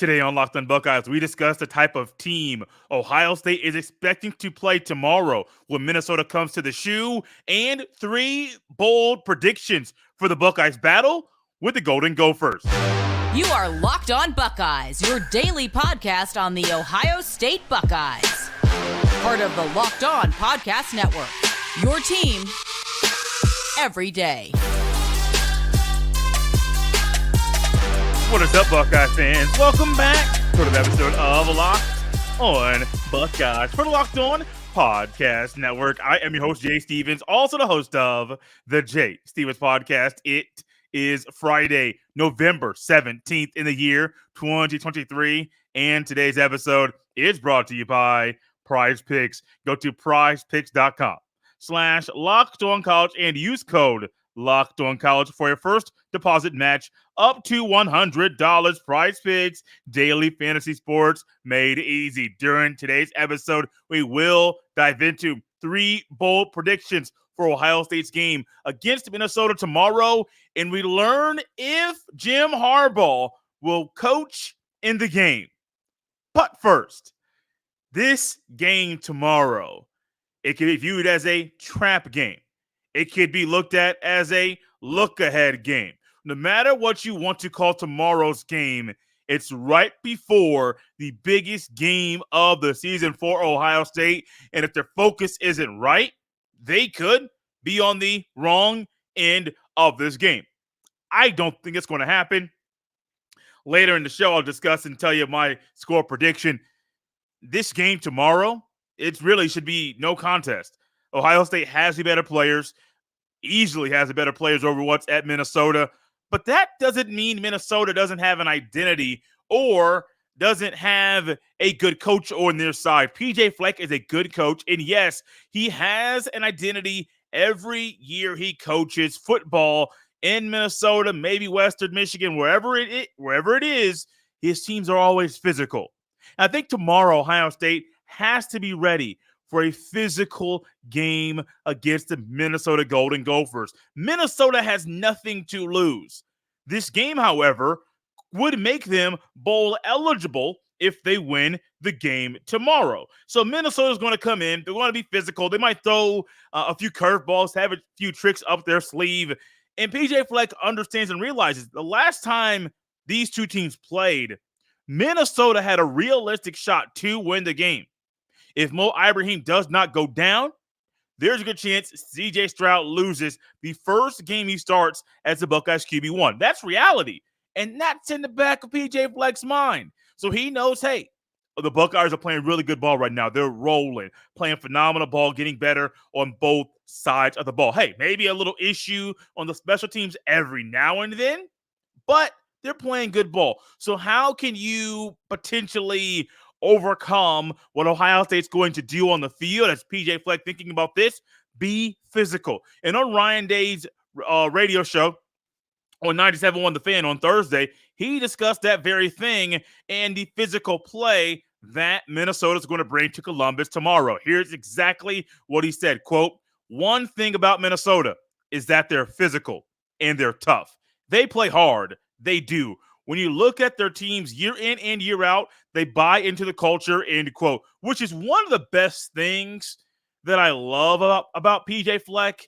Today on Locked on Buckeyes, we discuss the type of team Ohio State is expecting to play tomorrow when Minnesota comes to the shoe, and 3 bold predictions for the Buckeyes battle with the Golden Gophers. You are Locked on Buckeyes, your daily podcast on the Ohio State Buckeyes. Part of the Locked On Podcast Network, your team every day. What is up, Buckeye fans? Welcome back to another episode of Locked on Buckeyes for the Locked On Podcast Network. I am your host, Jay Stevens, also the host of the Jay Stevens Podcast. It is Friday, November 17th in the year 2023, and today's episode is brought to you by PrizePicks. Go to prizepicks.com/LockedOnCollege and use code LockedOnCollege for your first deposit match up to $100. PrizePicks, daily fantasy sports made easy. During today's episode, we will dive into 3 bold predictions for Ohio State's game against Minnesota tomorrow, and we learn if Jim Harbaugh will coach in the game. But first, this game tomorrow, it can be viewed as a trap game. It could be looked at as a look-ahead game. No matter what you want to call tomorrow's game, it's right before the biggest game of the season for Ohio State. And if their focus isn't right, they could be on the wrong end of this game. I don't think it's going to happen. Later in the show, I'll discuss and tell you my score prediction. This game tomorrow, it really should be no contest. Ohio State has the better players, easily has the better players over what's at Minnesota. But that doesn't mean Minnesota doesn't have an identity or doesn't have a good coach on their side. PJ Fleck is a good coach, and yes, he has an identity every year he coaches football in Minnesota, maybe Western Michigan, wherever it is, his teams are always physical. I think tomorrow Ohio State has to be ready for a physical game against the Minnesota Golden Gophers. Minnesota has nothing to lose. This game, however, would make them bowl eligible if they win the game tomorrow. So Minnesota's going to come in. They're going to be physical. They might throw a few curveballs, have a few tricks up their sleeve. And PJ Fleck understands and realizes the last time these two teams played, Minnesota had a realistic shot to win the game. If Mo Ibrahim does not go down, there's a good chance C.J. Stroud loses the first game he starts as the Buckeyes QB1. That's reality, and that's in the back of P.J. Fleck's mind. So he knows, hey, the Buckeyes are playing really good ball right now. They're rolling, playing phenomenal ball, getting better on both sides of the ball. Hey, maybe a little issue on the special teams every now and then, but they're playing good ball. So how can you potentially overcome what Ohio State's going to do on the field? As PJ Fleck thinking about this, be physical. And on Ryan Day's radio show on 97.1 The Fan on Thursday, he discussed that very thing and the physical play that Minnesota's going to bring to Columbus tomorrow. Here's exactly what he said, quote, "One thing about Minnesota is that they're physical and they're tough. They play hard. They do. When you look at their teams year in and year out, they buy into the culture," end quote, which is one of the best things that I love about PJ Fleck.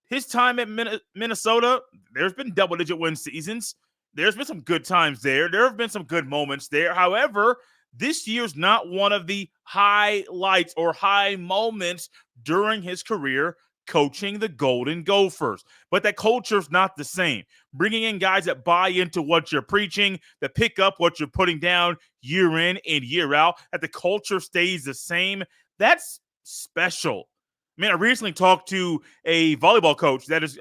His time at Minnesota, there's been double-digit win seasons. There's been some good times there. There have been some good moments there. However, this year's not one of the highlights or high moments during his career coaching the Golden Gophers. But that culture's not the same. Bringing in guys that buy into what you're preaching, that pick up what you're putting down year in and year out, that the culture stays the same, that's special. Man, I recently talked to a volleyball coach that is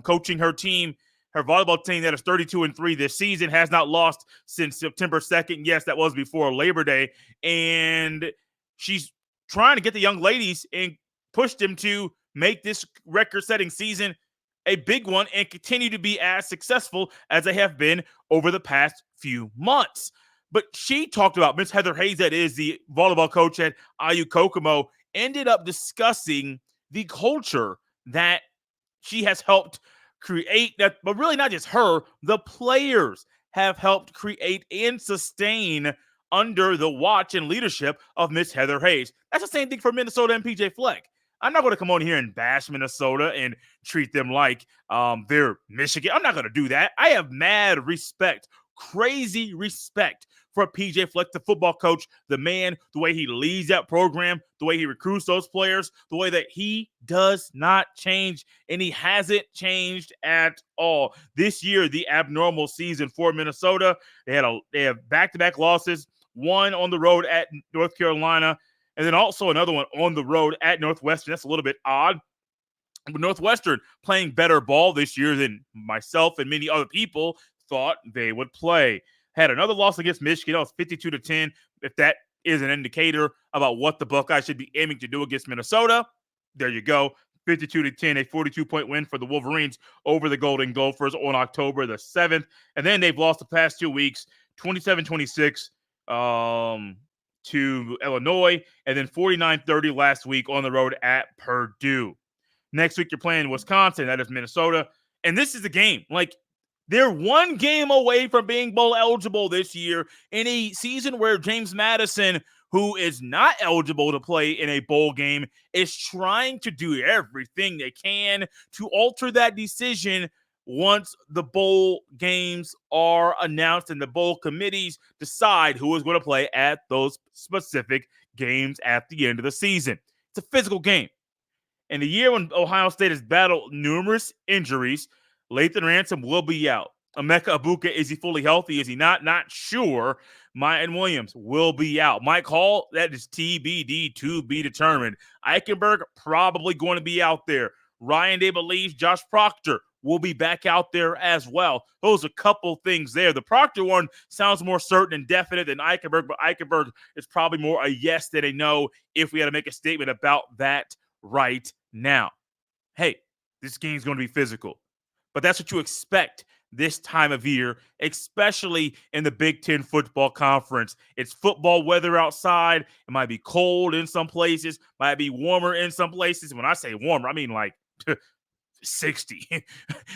coaching her team, her volleyball team that is 32-3 this season, has not lost since September 2nd. Yes, that was before Labor Day. And she's trying to get the young ladies and push them to make this record-setting season a big one and continue to be as successful as they have been over the past few months. But she talked about Miss Heather Hayes, that is the volleyball coach at IU Kokomo, ended up discussing the culture that she has helped create, that, but really not just her, the players have helped create and sustain under the watch and leadership of Miss Heather Hayes. That's the same thing for Minnesota and PJ Fleck. I'm not going to come on here and bash Minnesota and treat them like they're Michigan. I'm not going to do that. I have mad respect, crazy respect for PJ Fleck, the football coach, the man, the way he leads that program, the way he recruits those players, the way that he does not change, and he hasn't changed at all. This year, the abnormal season for Minnesota, they have back-to-back losses, one on the road at North Carolina, and then also another one on the road at Northwestern. That's a little bit odd. But Northwestern playing better ball this year than myself and many other people thought they would play. Had another loss against Michigan. That was 52-10. If that is an indicator about what the Buckeyes should be aiming to do against Minnesota, there you go. 52-10, a 42-point win for the Wolverines over the Golden Gophers on October the 7th. And then they've lost the past 2 weeks, 27-26 to Illinois, and then 49-30 last week on the road at Purdue. Next week, you're playing Wisconsin. That is Minnesota. And this is the game. Like, they're one game away from being bowl eligible this year in a season where James Madison, who is not eligible to play in a bowl game, is trying to do everything they can to alter that decision once the bowl games are announced and the bowl committees decide who is going to play at those specific games at the end of the season. It's a physical game. In the year when Ohio State has battled numerous injuries, Lathan Ransom will be out. Emeka Ibuka, is he fully healthy? Is he not? Not sure. Mayan Williams will be out. Mike Hall, that is TBD, to be determined. Eichenberg, probably going to be out there. Ryan Day believes Josh Proctor will be back out there as well. Those are a couple things there. The Proctor one sounds more certain and definite than Eichenberg, but Eichenberg is probably more a yes than a no if we had to make a statement about that right now. Hey, this game's going to be physical, but that's what you expect this time of year, especially in the Big Ten Football Conference. It's football weather outside. It might be cold in some places, might be warmer in some places. When I say warmer, I mean like 60.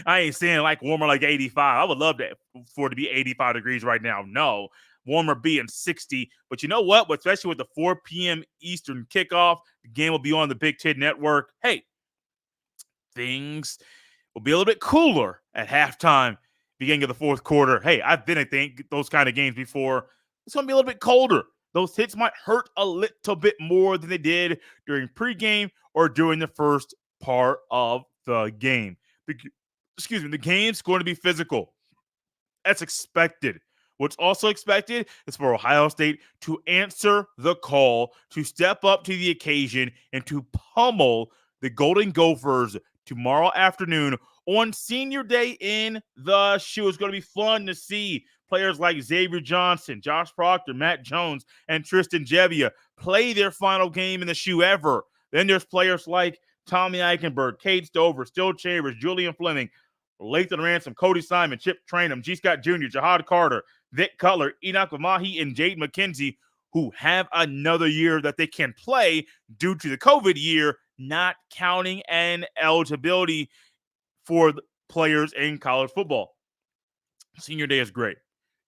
I ain't saying like warmer like 85. I would love that for it to be 85 degrees right now. No, warmer being 60. But you know what? Especially with the 4 p.m. Eastern kickoff, the game will be on the Big Ten Network. Hey, things will be a little bit cooler at halftime, beginning of the fourth quarter. Hey, I've been at those kind of games before. It's going to be a little bit colder. Those hits might hurt a little bit more than they did during pregame or during the first part of the game. The game's going to be physical. That's expected. What's also expected is for Ohio State to answer the call, to step up to the occasion, and to pummel the Golden Gophers tomorrow afternoon on Senior Day in the shoe. It's going to be fun to see players like Xavier Johnson, Josh Proctor, Matt Jones, and Tristan Gebbia play their final game in the shoe ever. Then there's players like Tommy Eichenberg, Cade Stover, Still Chambers, Julian Fleming, Lathan Ransom, Cody Simon, Chip Trainum, G. Scott Jr., Jahad Carter, Vic Cutler, Enoch Vamahi, and Jade McKenzie, who have another year that they can play due to the COVID year, not counting an eligibility for the players in college football. Senior Day is great.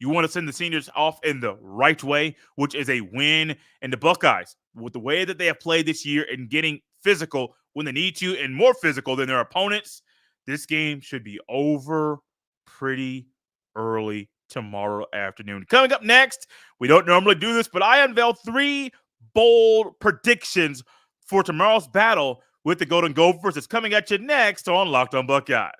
You want to send the seniors off in the right way, which is a win. And the Buckeyes, with the way that they have played this year and getting physical when they need to and more physical than their opponents, this game should be over pretty early tomorrow afternoon. Coming up next, we don't normally do this, but I unveiled 3 bold predictions for tomorrow's battle with the Golden Gophers. It's coming at you next on Locked On Buckeyes.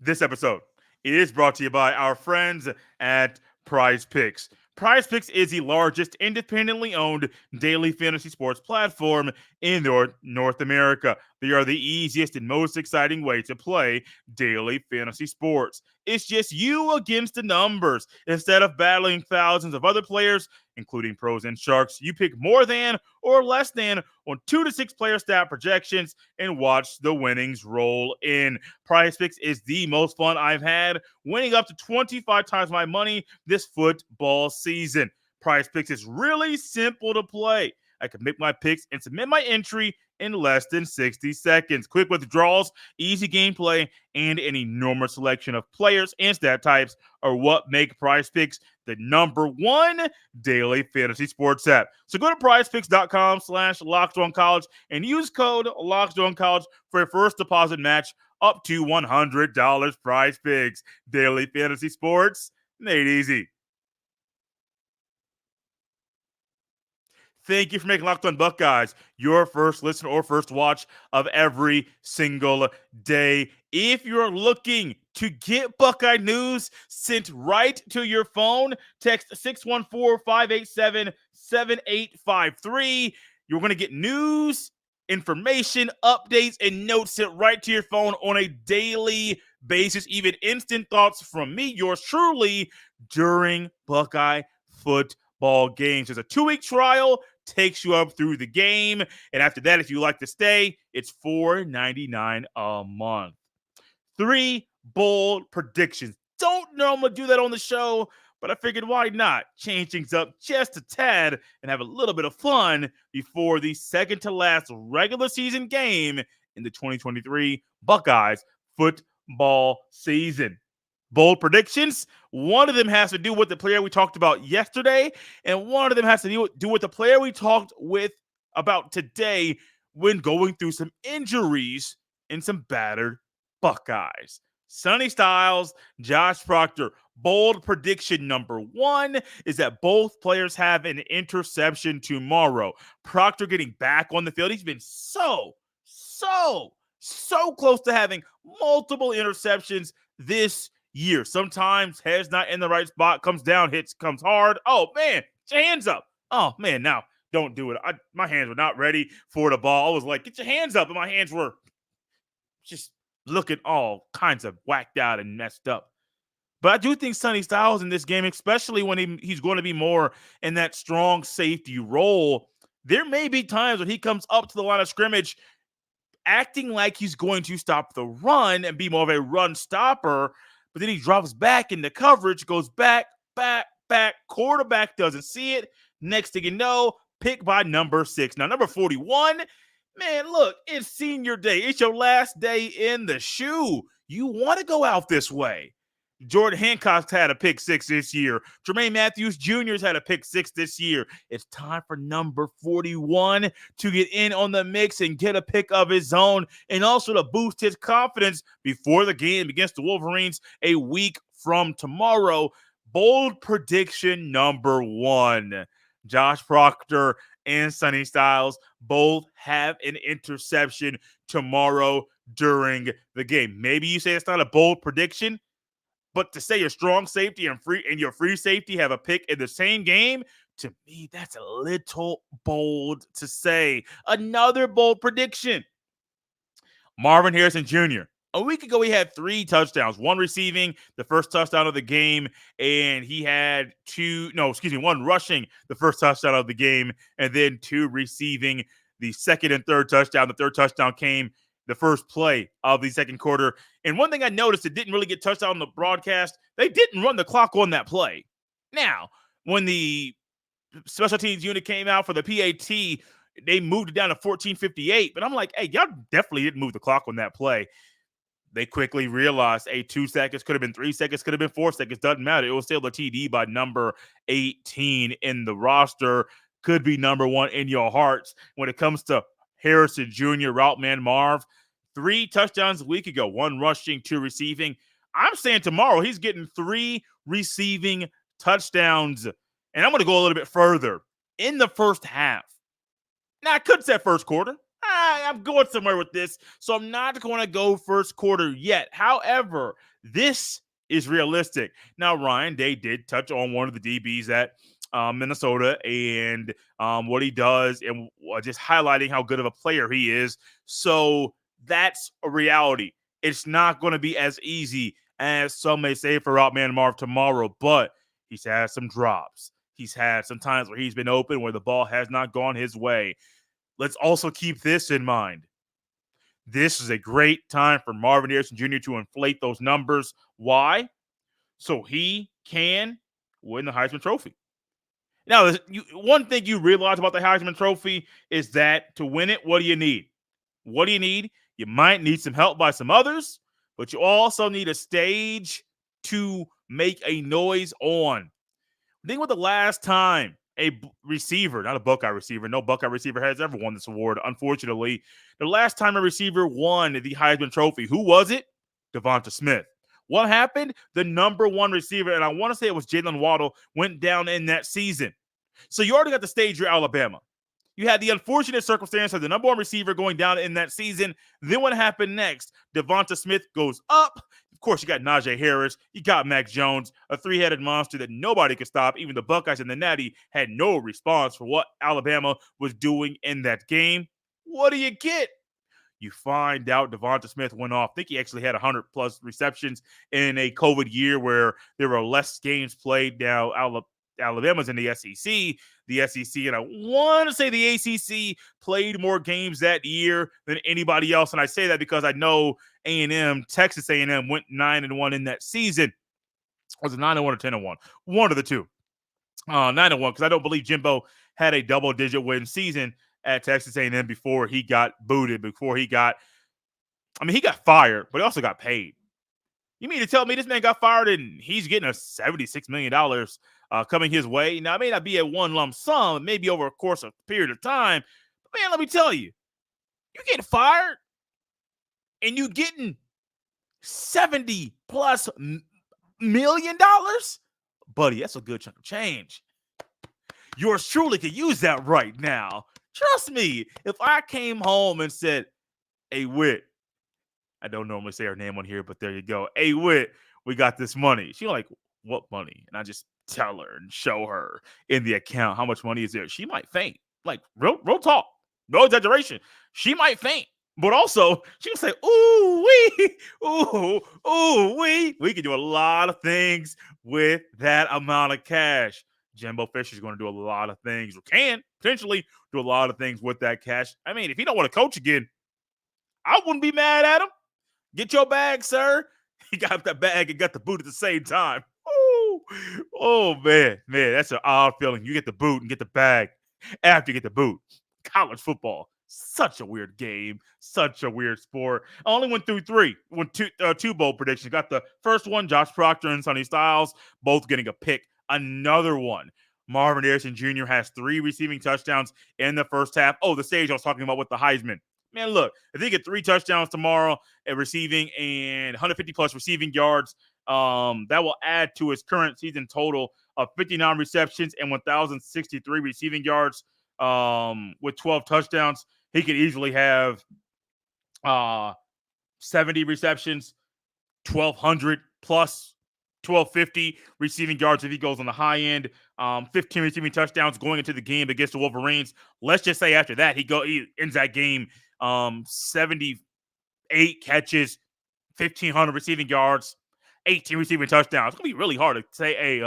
This episode is brought to you by our friends at PrizePicks. PrizePicks is the largest independently owned daily fantasy sports platform in North America. They are the easiest and most exciting way to play daily fantasy sports. It's just you against the numbers. Instead of battling thousands of other players, including pros and sharks, you pick more than or less than on 2 to 6 player stat projections and watch the winnings roll in. PrizePicks is the most fun I've had, winning up to 25 times my money this football season. PrizePicks is really simple to play. I can make my picks and submit my entry in less than 60 seconds. Quick withdrawals, easy gameplay, and an enormous selection of players and stat types are what make PrizePicks the number one daily fantasy sports app. So go to prizepicks.com/LockedOnCollege and use code LockedOnCollege for a first deposit match up to $100. PrizePicks, daily fantasy sports made easy. Thank you for making Locked On Buckeyes your first listen or first watch of every single day. If you're looking to get Buckeye news sent right to your phone, text 614-587-7853. You're going to get news, information, updates, and notes sent right to your phone on a daily basis, even instant thoughts from me, yours truly, during Buckeye football games. There's a 2-week trial, takes you up through the game, and after that, if you like to stay, it's $4.99 a month. 3 bold predictions. Don't normally do that on the show, but I figured why not change things up just a tad and have a little bit of fun before the second to last regular season game in the 2023 Buckeyes football season. Bold predictions. One of them has to do with the player we talked about yesterday, and one of them has to do with the player we talked about today when going through some injuries and some battered Buckeyes. Sonny Styles, Josh Proctor. Bold prediction number 1 is that both players have an interception tomorrow. Proctor getting back on the field. He's been so close to having multiple interceptions this year. Sometimes head's not in the right spot, comes down, comes hard. Oh, man, get your hands up. Oh, man, now don't do it. My hands were not ready for the ball. I was like, get your hands up, and my hands were just looking all kinds of whacked out and messed up. But I do think Sonny Styles in this game, especially when he's going to be more in that strong safety role, there may be times when he comes up to the line of scrimmage acting like he's going to stop the run and be more of a run stopper, but then he drops back into coverage, goes back, quarterback doesn't see it. Next thing you know, pick by number 6. Now, number 41, man, look, it's senior day. It's your last day in the shoe. You want to go out this way. Jordan Hancock's had a pick 6 this year. Jermaine Matthews Jr.'s had a pick 6 this year. It's time for number 41 to get in on the mix and get a pick of his own, and also to boost his confidence before the game against the Wolverines a week from tomorrow. Bold prediction number 1. Josh Proctor and Sonny Styles both have an interception tomorrow during the game. Maybe you say it's not a bold prediction, but to say your strong safety and your free safety have a pick in the same game, to me, that's a little bold to say. Another bold prediction. Marvin Harrison Jr. A week ago, he had 3 touchdowns, 1 receiving, the first touchdown of the game, and he had 1 rushing, the first touchdown of the game, and then 2 receiving the second and third touchdown. The third touchdown came the first play of the second quarter. And one thing I noticed, it didn't really get touched on the broadcast. They didn't run the clock on that play. Now, when the special teams unit came out for the PAT, they moved it down to 14:58. But I'm like, hey, y'all definitely didn't move the clock on that play. They quickly realized, 2 seconds, could have been 3 seconds, could have been 4 seconds. Doesn't matter. It was still a TD by number 18 in the roster. Could be number 1 in your hearts when it comes to Harrison Jr., route man Marv. 3 touchdowns a week ago, 1 rushing, 2 receiving. I'm saying tomorrow he's getting 3 receiving touchdowns. And I'm going to go a little bit further. In the first half. Now, I could say first quarter. I'm going somewhere with this, so I'm not going to go first quarter yet. However, this is realistic. Now, Ryan Day did touch on one of the DBs at Minnesota and what he does, and just highlighting how good of a player he is. So that's a reality. It's not going to be as easy as some may say for Outman Marv tomorrow, but he's had some drops. He's had some times where he's been open where the ball has not gone his way. Let's also keep this in mind. This is a great time for Marvin Harrison Jr. to inflate those numbers. Why? So he can win the Heisman Trophy. Now, one thing you realize about the Heisman Trophy is that to win it, what do you need? What do you need? You might need some help by some others, but you also need a stage to make a noise on. Think about the last time a receiver, not a Buckeye receiver, no Buckeye receiver has ever won this award, unfortunately. The last time a receiver won the Heisman Trophy, who was it? Devonta Smith. What happened? The number one receiver, and I want to say it was Jalen Waddle, went down in that season. So you already got the stage you're Alabama. You had the unfortunate circumstance of the number one receiver going down in that season. Then what happened next? Devonta Smith goes up. Of course, you got Najee Harris. You got Mac Jones, a three-headed monster that nobody could stop. Even the Buckeyes and the Natty had no response for what Alabama was doing in that game. What do you get? You find out Devonta Smith went off. I think he actually had 100-plus receptions in a COVID year where there were less games played. Now, Alabama's in the SEC. The SEC, and I want to say the ACC played more games that year than anybody else. And I say that because I know A&M, Texas A&M, went 9-1 in that season. Was it 9-1 or 10-1? One of the two. 9-1, because I don't believe Jimbo had a double-digit win season at Texas A&M before he got booted, he got fired, but he also got paid. You mean to tell me this man got fired and he's getting a $76 million coming his way? Now, it may not be at one lump sum, maybe over a course of a period of time. But, man, let me tell you, you getting fired and you getting $70+ million? Buddy, that's a good chunk of change. Yours truly could use that right now. Trust me, if I came home and said, hey, Whit, I don't normally say her name on here, but there you go. Hey, Whit, we got this money. She's like, what money? And I just tell her and show her in the account how much money is there. She might faint. Like, real talk. No exaggeration. She might faint. But also, she can say, ooh-wee. We can do a lot of things with that amount of cash. Jimbo Fisher's going to do a lot of things, or can potentially do a lot of things with that cash. I mean, if he don't want to coach again, I wouldn't be mad at him. Get your bag, sir. He got the bag and got the boot at the same time. Ooh. Oh, man, that's an odd feeling. You get the boot and get the bag after you get the boot. College football, such a weird game, such a weird sport. I only went through three. Went two bowl predictions. Got the first one, Josh Proctor and Sonny Styles, both getting a pick. Another one, Marvin Harrison Jr. has 3 receiving touchdowns in the first half. Oh, the stage I was talking about with the Heisman. Man, look, if they get 3 touchdowns tomorrow at receiving and 150-plus receiving yards, that will add to his current season total of 59 receptions and 1,063 receiving yards with 12 touchdowns. He could easily have 70 receptions, 1,200-plus. 1,250 receiving yards if he goes on the high end. 15 receiving touchdowns going into the game against the Wolverines. Let's just say after that, he ends that game 78 catches, 1,500 receiving yards, 18 receiving touchdowns. It's going to be really hard to say, hey,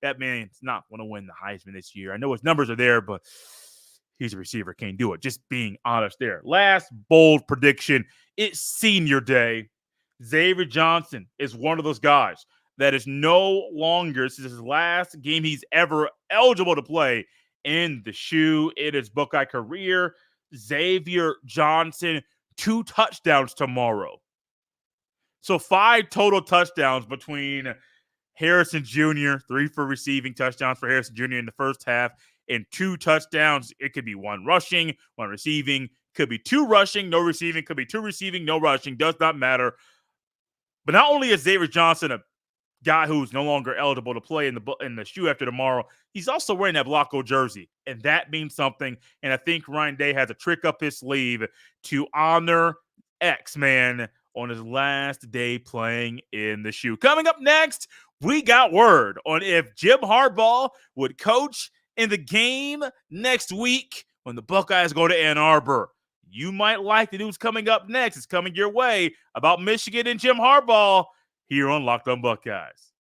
that man's not going to win the Heisman this year. I know his numbers are there, but he's a receiver, can't do it. Just being honest there. Last bold prediction, it's senior day. Xavier Johnson is one of those guys that is no longer, this is his last game he's ever eligible to play in the shoe. It is Buckeye career. Xavier Johnson, 2 touchdowns tomorrow. So 5 total touchdowns between Harrison Jr., 3 for receiving touchdowns for Harrison Jr. in the first half, and 2 touchdowns. It could be 1 rushing, 1 receiving, could be 2 rushing, no receiving, could be 2 receiving, no rushing, does not matter. But not only is Xavier Johnson a guy who's no longer eligible to play in the shoe after tomorrow, he's also wearing that Blanco jersey, and that means something. And I think Ryan Day has a trick up his sleeve to honor X-Man on his last day playing in the shoe. Coming up next, we got word on if Jim Harbaugh would coach in the game next week when the Buckeyes go to Ann Arbor. You might like the news coming up next. It's coming your way about Michigan and Jim Harbaugh here on Locked On Buckeyes.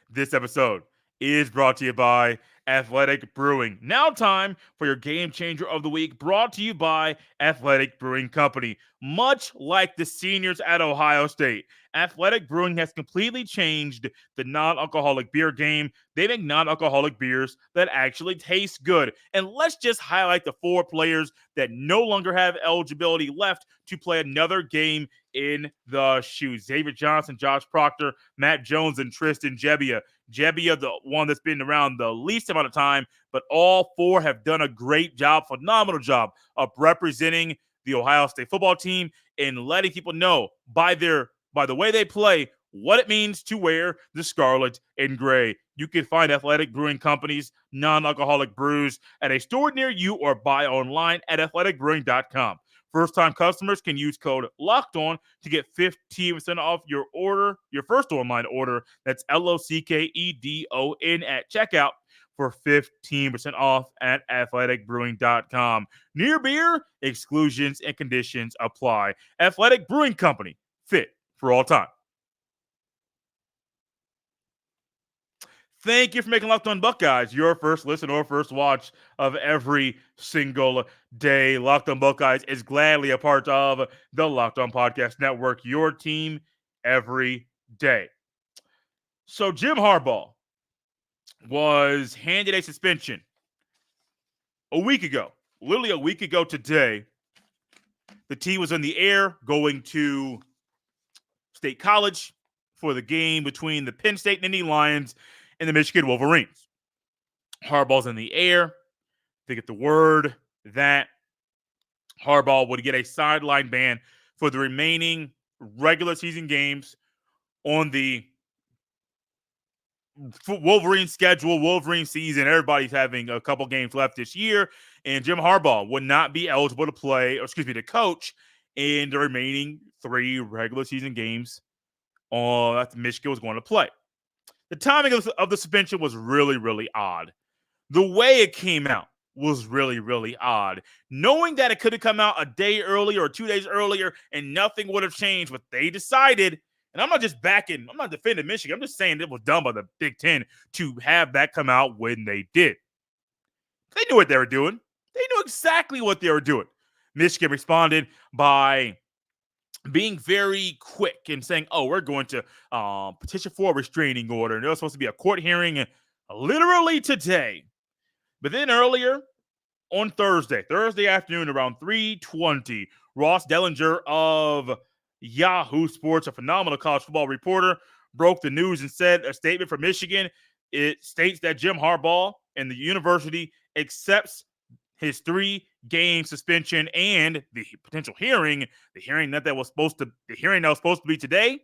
This episode is brought to you by Athletic Brewing. Now time for your game changer of the week, brought to you by Athletic Brewing Company. Much like the seniors at Ohio State, Athletic Brewing has completely changed the non-alcoholic beer game. They make non-alcoholic beers that actually taste good. And let's just highlight the 4 players that no longer have eligibility left to play another game in the shoes. Xavier Johnson, Josh Proctor, Matt Jones, and Tristan Gebbia. Gebbia, the one that's been around the least amount of time, but all 4 have done a great job, phenomenal job of representing the Ohio State football team and letting people know by the way they play what it means to wear the scarlet and gray. You can find Athletic Brewing Company's non-alcoholic brews at a store near you or buy online at athleticbrewing.com. First-time customers can use code LOCKEDON to get 15% off your first online order. That's LOCKEDON at checkout for 15% off at athleticbrewing.com. Near beer, exclusions and conditions apply. Athletic Brewing Company, fit for all time. Thank you for making Locked On Buckeyes your first listen or first watch of every single day. Locked On Buckeyes is gladly a part of the Locked On Podcast Network, your team every day. So Jim Harbaugh was handed a suspension a week ago. Literally a week ago today. The team was in the air going to State College for the game between the Penn State Nittany Lions and the Michigan Wolverines. Harbaugh's in the air. They get the word that Harbaugh would get a sideline ban for the remaining regular season games on the Wolverine schedule, Wolverine season. Everybody's having a couple games left this year, and Jim Harbaugh would not be eligible to coach in the remaining 3 regular season games that Michigan was going to play. The timing of the suspension was really, really odd. The way it came out was really, really odd. Knowing that it could have come out a day earlier or 2 days earlier and nothing would have changed, but they decided, and I'm not defending Michigan, I'm just saying it was done by the Big Ten to have that come out when they did. They knew what they were doing. They knew exactly what they were doing. Michigan responded by being very quick and saying, we're going to petition for a restraining order. And there was supposed to be a court hearing literally today. But then earlier on Thursday afternoon around 3:20, Ross Dellinger of Yahoo Sports, a phenomenal college football reporter, broke the news and said a statement from Michigan. It states that Jim Harbaugh and the university accepts his 3-game suspension and the potential hearing, the hearing that was supposed to be today,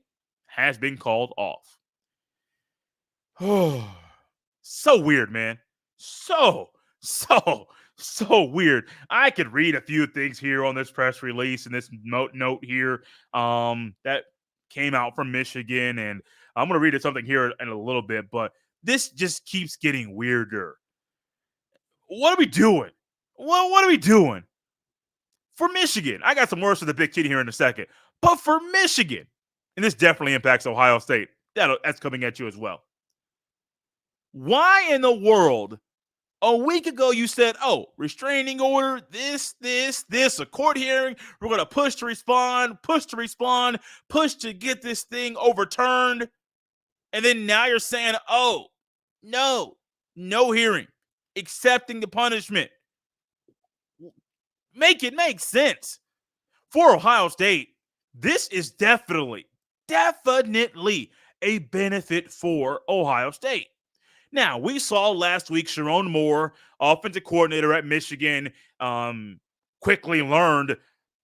has been called off. Oh, so weird, man. So weird. I could read a few things here on this press release and this note here that came out from Michigan, and I'm going to read something here in a little bit, but this just keeps getting weirder. What are we doing? Well, what are we doing? For Michigan, I got some words for the Big Ten here in a second, but for Michigan, and this definitely impacts Ohio State, that's coming at you as well. Why in the world, a week ago you said, restraining order, this, a court hearing, we're going to push to respond, push to get this thing overturned, and then now you're saying, no hearing, accepting the punishment. Make it make sense. For Ohio State, this is definitely a benefit for Ohio State. Now, we saw last week Sharon Moore, offensive coordinator at Michigan, quickly learned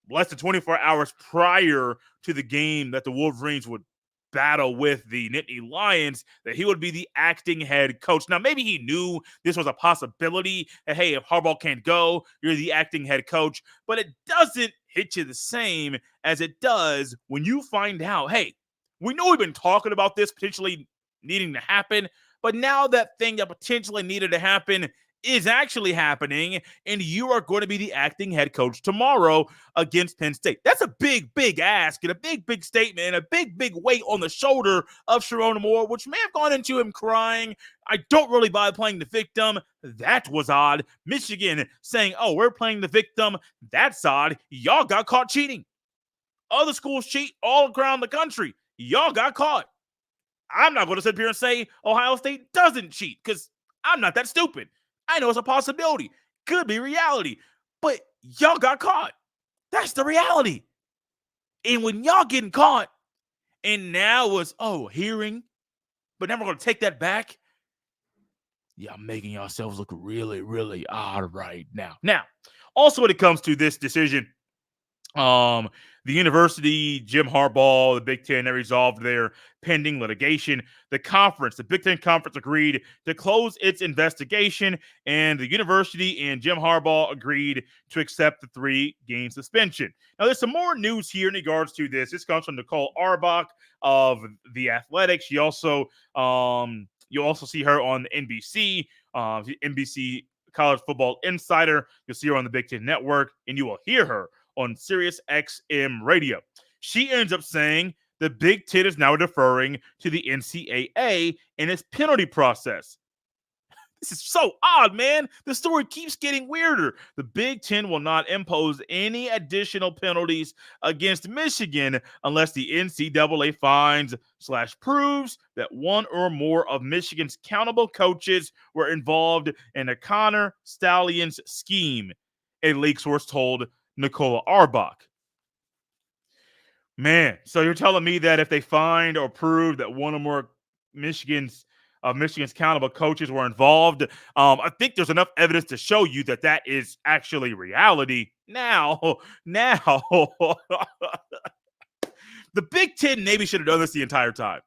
less than 24 hours prior to the game that the Wolverines would battle with the Nittany Lions that he would be the acting head coach. Now, maybe he knew this was a possibility. And, hey, if Harbaugh can't go, you're the acting head coach. But it doesn't hit you the same as it does when you find out, hey, we know we've been talking about this potentially needing to happen, but now that thing that potentially needed to happen is actually happening, and you are going to be the acting head coach tomorrow against Penn State. That's a big ask and a big statement and a big weight on the shoulder of Sharon Moore, which may have gone into him crying. I don't really buy playing the victim. That was odd. Michigan saying, we're playing the victim. That's odd. Y'all got caught cheating. Other schools cheat all around the country. Y'all got caught. I'm not going to sit here and say Ohio State doesn't cheat because I'm not that stupid. I know it's a possibility. Could be reality. But y'all got caught. That's the reality. And when y'all getting caught, and now it's, hearing, but now we're going to take that back. Y'all making yourselves look really, really odd right now. Now, also when it comes to this decision, the university, Jim Harbaugh, the Big Ten, they resolved their pending litigation. The Big Ten Conference agreed to close its investigation, and the university and Jim Harbaugh agreed to accept the 3-game suspension. Now, there's some more news here in regards to this. This comes from Nicole Auerbach of The Athletic. You'll also see her on NBC, NBC College Football Insider. You'll see her on the Big Ten Network, and you will hear her on Sirius XM Radio. She ends up saying the Big Ten is now deferring to the NCAA in its penalty process. This is so odd, man. The story keeps getting weirder. The Big Ten will not impose any additional penalties against Michigan unless the NCAA finds/proves that one or more of Michigan's accountable coaches were involved in a Connor Stalions scheme, a leak source told Nicola Auerbach. Man, so you're telling me that if they find or prove that one or more Michigan's accountable coaches were involved, I think there's enough evidence to show you that that is actually reality. Now, the Big Ten maybe should have done this the entire time.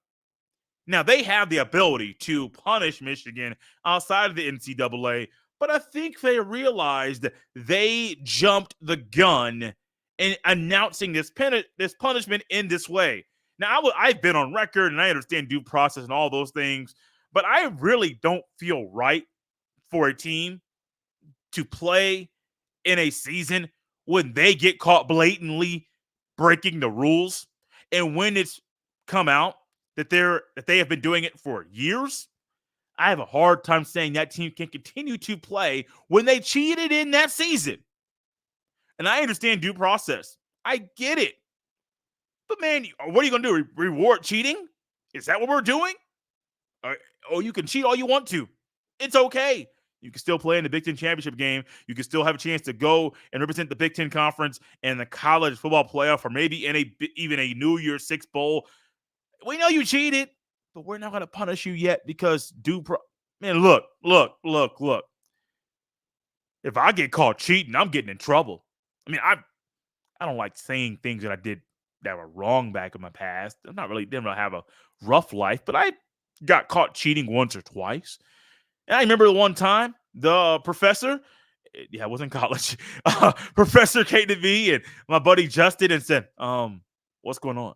Now, they have the ability to punish Michigan outside of the NCAA, but I think they realized they jumped the gun in announcing this punishment in this way. Now, I've been on record, and I understand due process and all those things, but I really don't feel right for a team to play in a season when they get caught blatantly breaking the rules, and when it's come out that they have been doing it for years. I have a hard time saying that team can continue to play when they cheated in that season. And I understand due process. I get it. But, man, what are you going to do? Reward cheating? Is that what we're doing? Or you can cheat all you want to. It's okay. You can still play in the Big Ten championship game. You can still have a chance to go and represent the Big Ten Conference and the college football playoff, or maybe in even a New Year's Six bowl. We know you cheated, but we're not going to punish you yet because man, look. If I get caught cheating, I'm getting in trouble. I mean, I don't like saying things that I did that were wrong back in my past. Didn't really have a rough life, but I got caught cheating once or twice. And I remember the one time the professor, it was in college, professor came to me and my buddy Justin and said, what's going on?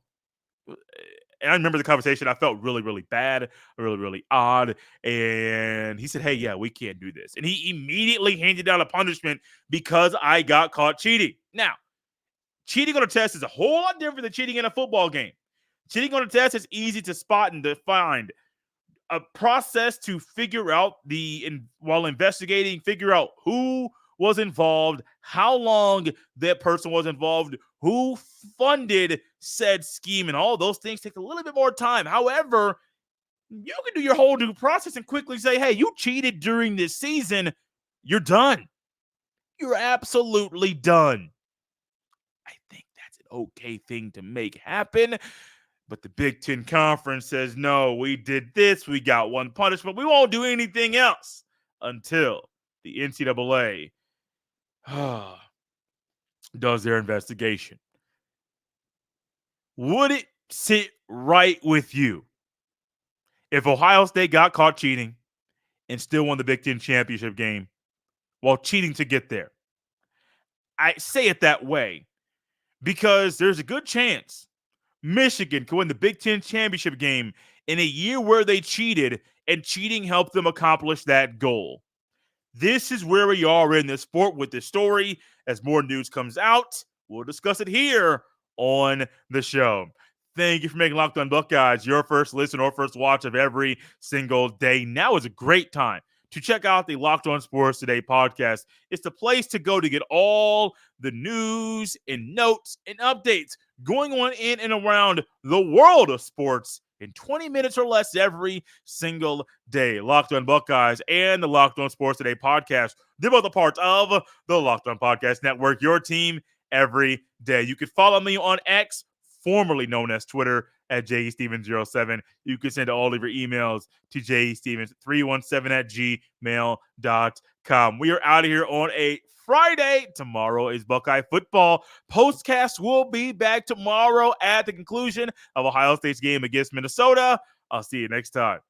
And I remember the conversation. I felt really, really bad, really, really odd. And he said, hey, yeah, we can't do this. And he immediately handed down a punishment because I got caught cheating. Now, cheating on a test is a whole lot different than cheating in a football game. Cheating on a test is easy to spot and to find. A process to figure out while investigating, figure out who was involved, how long that person was involved, who funded said scheme, and all those things take a little bit more time. However, you can do your whole due process and quickly say, hey, you cheated during this season. You're done. You're absolutely done. I think that's an okay thing to make happen. But the Big Ten Conference says, no, we did this. We got one punishment. We won't do anything else until the NCAA does their investigation. Would it sit right with you if Ohio State got caught cheating and still won the Big Ten championship game while cheating to get there? I say it that way because there's a good chance Michigan can win the Big Ten championship game in a year where they cheated, and cheating helped them accomplish that goal. This is where we are in this sport with this story. As more news comes out, we'll discuss it here on the show. Thank you for making Locked On Buckeyes your first listen or first watch of every single day. Now is a great time to check out the Locked On Sports Today podcast. It's the place to go to get all the news and notes and updates going on in and around the world of sports in 20 minutes or less every single day. Locked On Buckeyes and the Locked On Sports Today podcast. They're both a part of the Locked On Podcast Network, your team every day. You can follow me on X, formerly known as Twitter, at jstevens07. You can send all of your emails to jstevens317@gmail.com. We are out of here on a Friday. Tomorrow is Buckeye football. Postcast will be back tomorrow at the conclusion of Ohio State's game against Minnesota. I'll see you next time.